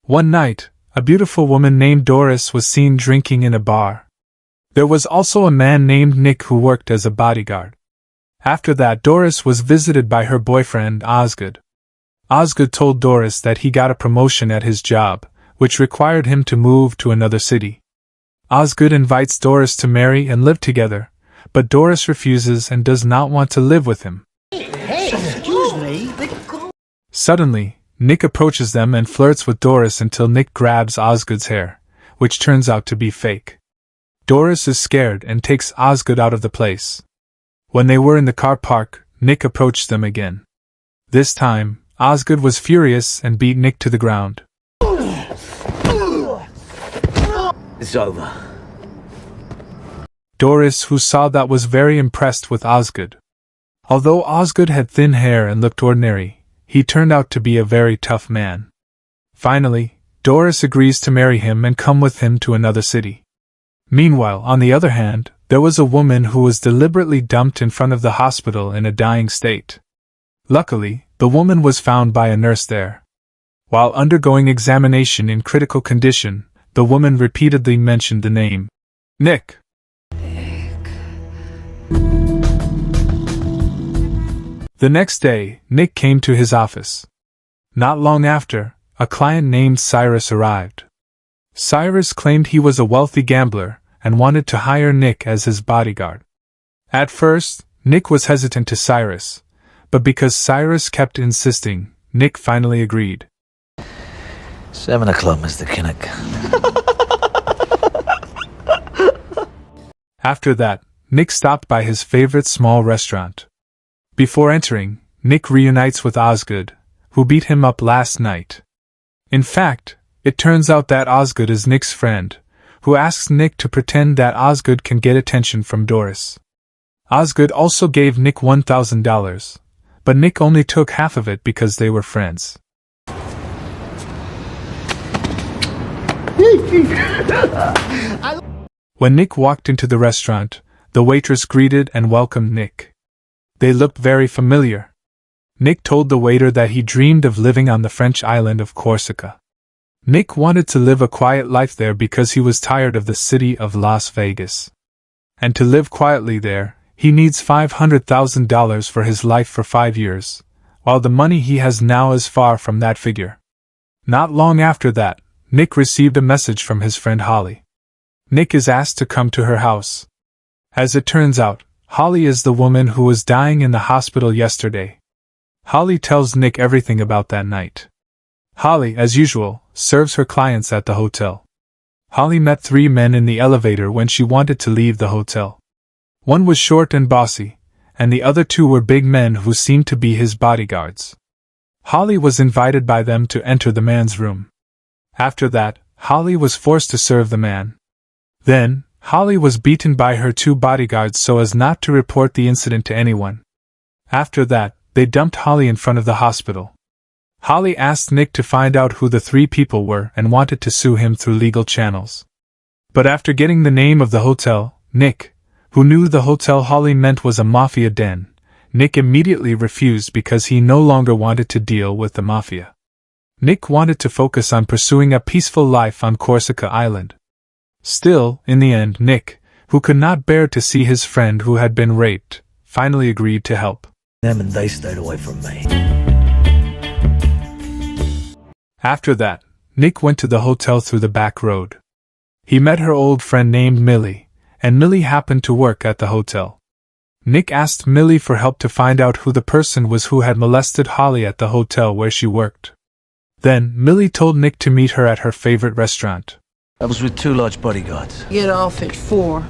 One night, a beautiful woman named Doris was seen drinking in a bar. There was also a man named Nick who worked as a bodyguard. After that, Doris was visited by her boyfriend, Osgood. Osgood told Doris that he got a promotion at his job, which required him to move to another city. Osgood invites Doris to marry and live together, but Doris refuses and does not want to live with him. Hey, excuse me. Suddenly, Nick approaches them and flirts with Doris until Nick grabs Osgood's hair, which turns out to be fake. Doris is scared and takes Osgood out of the place. When they were in the car park, Nick approached them again. This time, Osgood was furious and beat Nick to the ground. It's over. Doris, who saw that, was very impressed with Osgood. Although Osgood had thin hair and looked ordinary, he turned out to be a very tough man. Finally, Doris agrees to marry him and come with him to another city. Meanwhile, on the other hand, there was a woman who was deliberately dumped in front of the hospital in a dying state. Luckily, the woman was found by a nurse there. While undergoing examination in critical condition, the woman repeatedly mentioned the name Nick. The next day, Nick came to his office. Not long after, a client named Cyrus arrived. Cyrus claimed he was a wealthy gambler and wanted to hire Nick as his bodyguard. At first, Nick was hesitant to Cyrus, but because Cyrus kept insisting, Nick finally agreed. 7 o'clock, Mr. Kinnock. After that, Nick stopped by his favorite small restaurant. Before entering, Nick reunites with Osgood, who beat him up last night. In fact, it turns out that Osgood is Nick's friend, who asks Nick to pretend that Osgood can get attention from Doris. Osgood also gave Nick $1,000, but Nick only took half of it because they were friends. When Nick walked into the restaurant, the waitress greeted and welcomed Nick. They looked very familiar. Nick told the waiter that he dreamed of living on the French island of Corsica. Nick wanted to live a quiet life there because he was tired of the city of Las Vegas. And to live quietly there, he needs $500,000 for his life for 5 years, while the money he has now is far from that figure. Not long after that, Nick received a message from his friend Holly. Nick is asked to come to her house. As it turns out, Holly is the woman who was dying in the hospital yesterday. Holly tells Nick everything about that night. Holly, as usual, serves her clients at the hotel. Holly met 3 men in the elevator when she wanted to leave the hotel. One was short and bossy, and the other 2 were big men who seemed to be his bodyguards. Holly was invited by them to enter the man's room. After that, Holly was forced to serve the man. Then, Holly was beaten by her 2 bodyguards so as not to report the incident to anyone. After that, they dumped Holly in front of the hospital. Holly asked Nick to find out who the 3 people were and wanted to sue him through legal channels. But after getting the name of the hotel, Nick, who knew the hotel Holly meant was a mafia den, Nick immediately refused because he no longer wanted to deal with the mafia. Nick wanted to focus on pursuing a peaceful life on Corsica Island. Still, in the end, Nick, who could not bear to see his friend who had been raped, finally agreed to help. Them and they stayed away from me. After that, Nick went to the hotel through the back road. He met her old friend named Millie, and Millie happened to work at the hotel. Nick asked Millie for help to find out who the person was who had molested Holly at the hotel where she worked. Then, Millie told Nick to meet her at her favorite restaurant. I was with 2 large bodyguards. Get off at 4.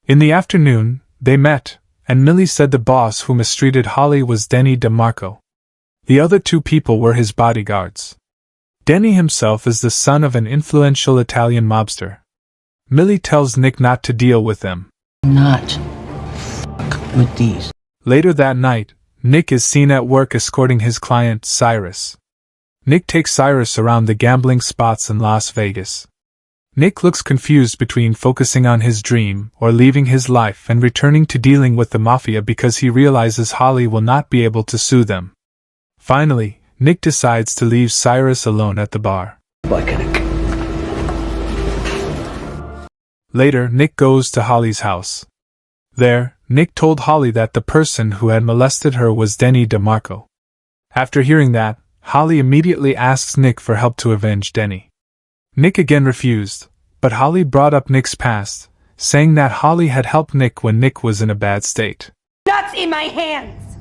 In the afternoon, they met, and Millie said the boss who mistreated Holly was Denny DeMarco. The other 2 people were his bodyguards. Denny himself is the son of an influential Italian mobster. Millie tells Nick not to deal with them. Not with these. Later that night, Nick is seen at work escorting his client, Cyrus. Nick takes Cyrus around the gambling spots in Las Vegas. Nick looks confused between focusing on his dream or leaving his life and returning to dealing with the mafia because he realizes Holly will not be able to sue them. Finally, Nick decides to leave Cyrus alone at the bar. Bye, Kinnick. Later, Nick goes to Holly's house. There, Nick told Holly that the person who had molested her was Denny DeMarco. After hearing that, Holly immediately asks Nick for help to avenge Denny. Nick again refused, but Holly brought up Nick's past, saying that Holly had helped Nick when Nick was in a bad state. Nuts in my hands!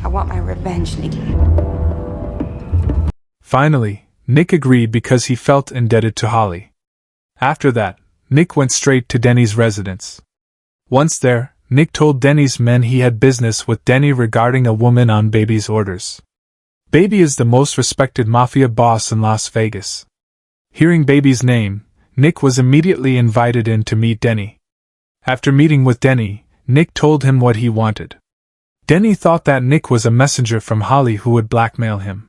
I want my revenge, Nikki. Finally, Nick agreed because he felt indebted to Holly. After that, Nick went straight to Denny's residence. Once there, Nick told Denny's men he had business with Denny regarding a woman on Baby's orders. Baby is the most respected mafia boss in Las Vegas. Hearing Baby's name, Nick was immediately invited in to meet Denny. After meeting with Denny, Nick told him what he wanted. Denny thought that Nick was a messenger from Holly who would blackmail him.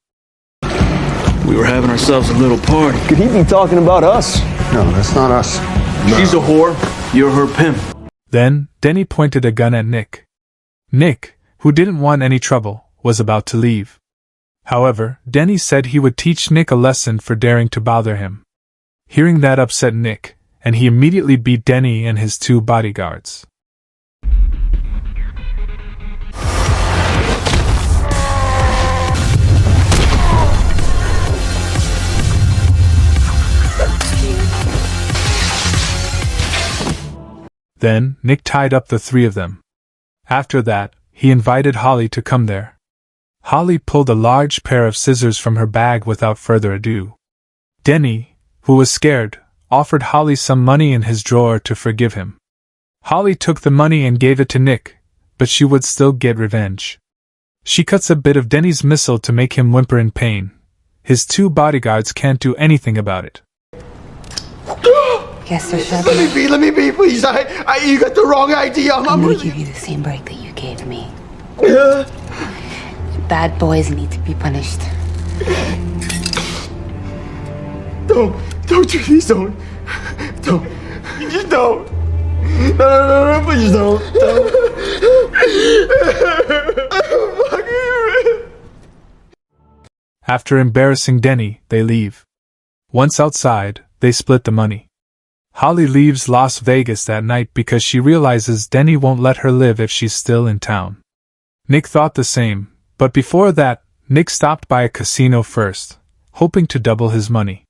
We were having ourselves a little party. Could he be talking about us? No, that's not us. No. She's a whore, you're her pimp. Then, Denny pointed a gun at Nick. Nick, who didn't want any trouble, was about to leave. However, Denny said he would teach Nick a lesson for daring to bother him. Hearing that upset Nick, and he immediately beat Denny and his 2 bodyguards. Then, Nick tied up the 3 of them. After that, he invited Holly to come there. Holly pulled a large pair of scissors from her bag without further ado. Denny, who was scared, offered Holly some money in his drawer to forgive him. Holly took the money and gave it to Nick, but she would still get revenge. She cuts a bit of Denny's missile to make him whimper in pain. His 2 bodyguards can't do anything about it. Yes, sir. Let me be, please. You got the wrong idea. I'm gonna give you the same break that you gave me. Bad boys need to be punished. Don't please don't. Just don't. No, please don't. After embarrassing Denny, they leave. Once outside, they split the money. Holly leaves Las Vegas that night because she realizes Denny won't let her live if she's still in town. Nick thought the same, but before that, Nick stopped by a casino first, hoping to double his money.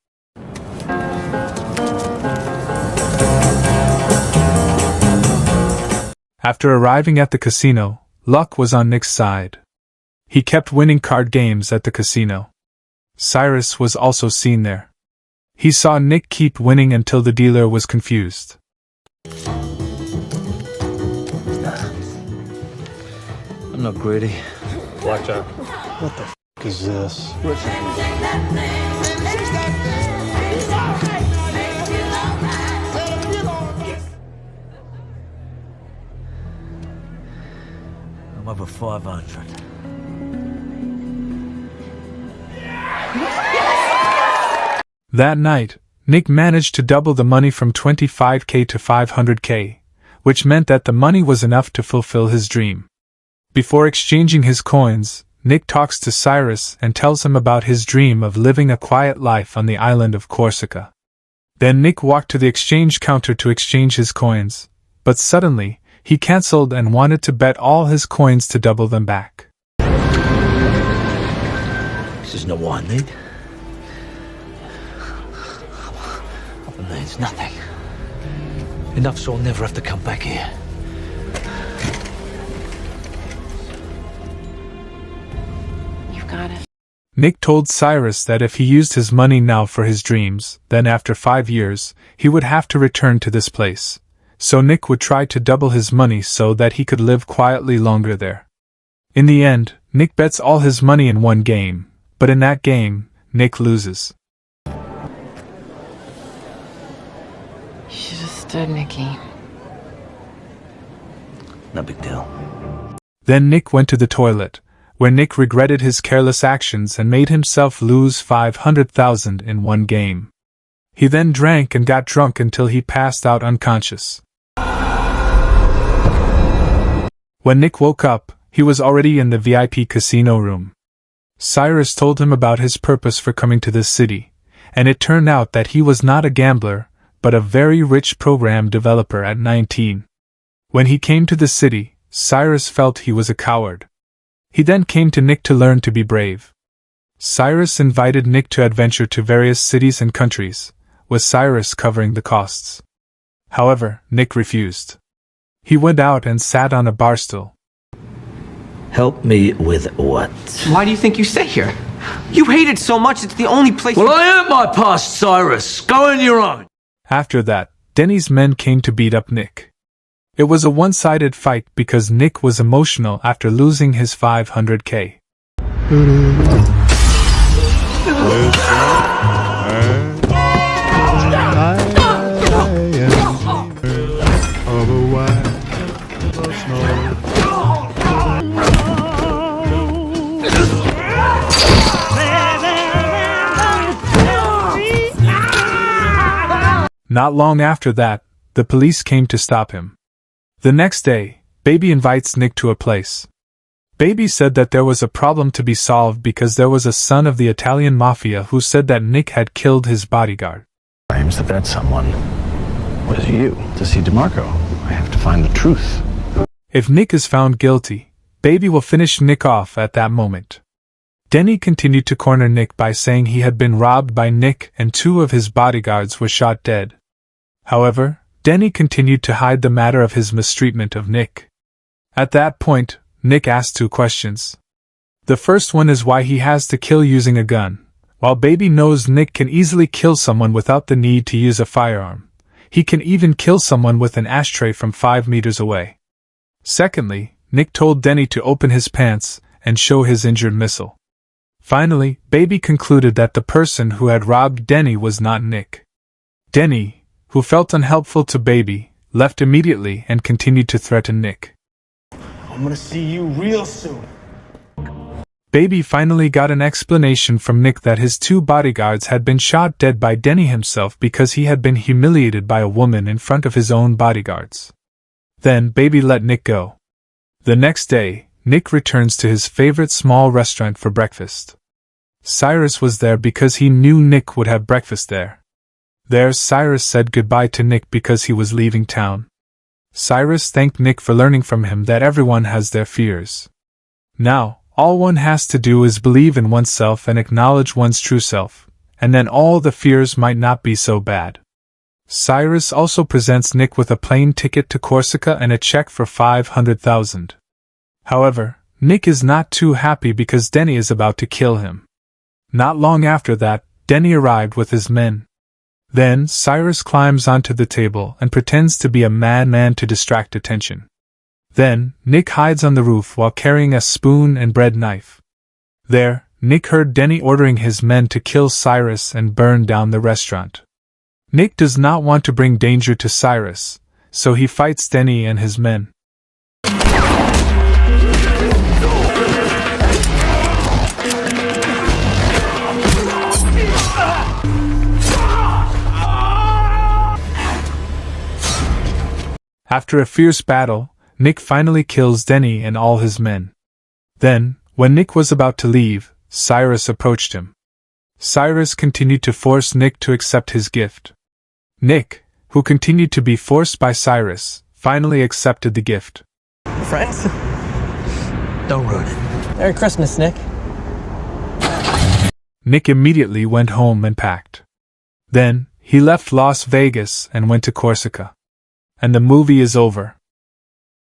After arriving at the casino, luck was on Nick's side. He kept winning card games at the casino. Cyrus was also seen there. He saw Nick keep winning until the dealer was confused. I'm not greedy. Watch out. What the f*** is this? I'm over 500. That night, Nick managed to double the money from $25,000 to $500,000, which meant that the money was enough to fulfill his dream. Before exchanging his coins, Nick talks to Cyrus and tells him about his dream of living a quiet life on the island of Corsica. Then Nick walked to the exchange counter to exchange his coins, but suddenly, he cancelled and wanted to bet all his coins to double them back. This is not what I need. It means nothing. Enough so I'll never have to come back here. You've got it. Nick told Cyrus that if he used his money now for his dreams, then after 5 years, he would have to return to this place. So Nick would try to double his money so that he could live quietly longer there. In the end, Nick bets all his money in one game, but in that game, Nick loses. You should have stood, Nikki. No big deal. Then Nick went to the toilet, where Nick regretted his careless actions and made himself lose $500,000 in one game. He then drank and got drunk until he passed out unconscious. When Nick woke up, he was already in the VIP casino room. Cyrus told him about his purpose for coming to this city, and it turned out that he was not a gambler, but a very rich program developer at 19. When he came to the city, Cyrus felt he was a coward. He then came to Nick to learn to be brave. Cyrus invited Nick to adventure to various cities and countries, with Cyrus covering the costs. However, Nick refused. He went out and sat on a bar stool. Help me with what? Why do you think you stay here? You hate it so much, it's the only place. Well, I am my past, Cyrus. Go on your own. After that, Denny's men came to beat up Nick. It was a one-sided fight because Nick was emotional after losing his $500K. Not long after that, the police came to stop him. The next day, Baby invites Nick to a place. Baby said that there was a problem to be solved because there was a son of the Italian mafia who said that Nick had killed his bodyguard. Claims that someone was you. To see DeMarco, I have to find the truth. If Nick is found guilty, Baby will finish Nick off at that moment. Denny continued to corner Nick by saying he had been robbed by Nick and 2 of his bodyguards were shot dead. However, Denny continued to hide the matter of his mistreatment of Nick. At that point, Nick asked 2 questions. The first one is why he has to kill using a gun. While Baby knows Nick can easily kill someone without the need to use a firearm, he can even kill someone with an ashtray from 5 meters away. Secondly, Nick told Denny to open his pants and show his injured missile. Finally, Baby concluded that the person who had robbed Denny was not Nick. Denny, who felt unhelpful to Baby, left immediately and continued to threaten Nick. I'm gonna see you real soon. Baby finally got an explanation from Nick that his 2 bodyguards had been shot dead by Denny himself because he had been humiliated by a woman in front of his own bodyguards. Then Baby let Nick go. The next day, Nick returns to his favorite small restaurant for breakfast. Cyrus was there because he knew Nick would have breakfast there. There, Cyrus said goodbye to Nick because he was leaving town. Cyrus thanked Nick for learning from him that everyone has their fears. Now, all one has to do is believe in oneself and acknowledge one's true self, and then all the fears might not be so bad. Cyrus also presents Nick with a plane ticket to Corsica and a check for $500,000. However, Nick is not too happy because Denny is about to kill him. Not long after that, Denny arrived with his men. Then, Cyrus climbs onto the table and pretends to be a madman to distract attention. Then, Nick hides on the roof while carrying a spoon and bread knife. There, Nick heard Denny ordering his men to kill Cyrus and burn down the restaurant. Nick does not want to bring danger to Cyrus, so he fights Denny and his men. After a fierce battle, Nick finally kills Denny and all his men. Then, when Nick was about to leave, Cyrus approached him. Cyrus continued to force Nick to accept his gift. Nick, who continued to be forced by Cyrus, finally accepted the gift. Friends? Don't ruin it. Merry Christmas, Nick. Nick immediately went home and packed. Then, he left Las Vegas and went to Corsica. And the movie is over.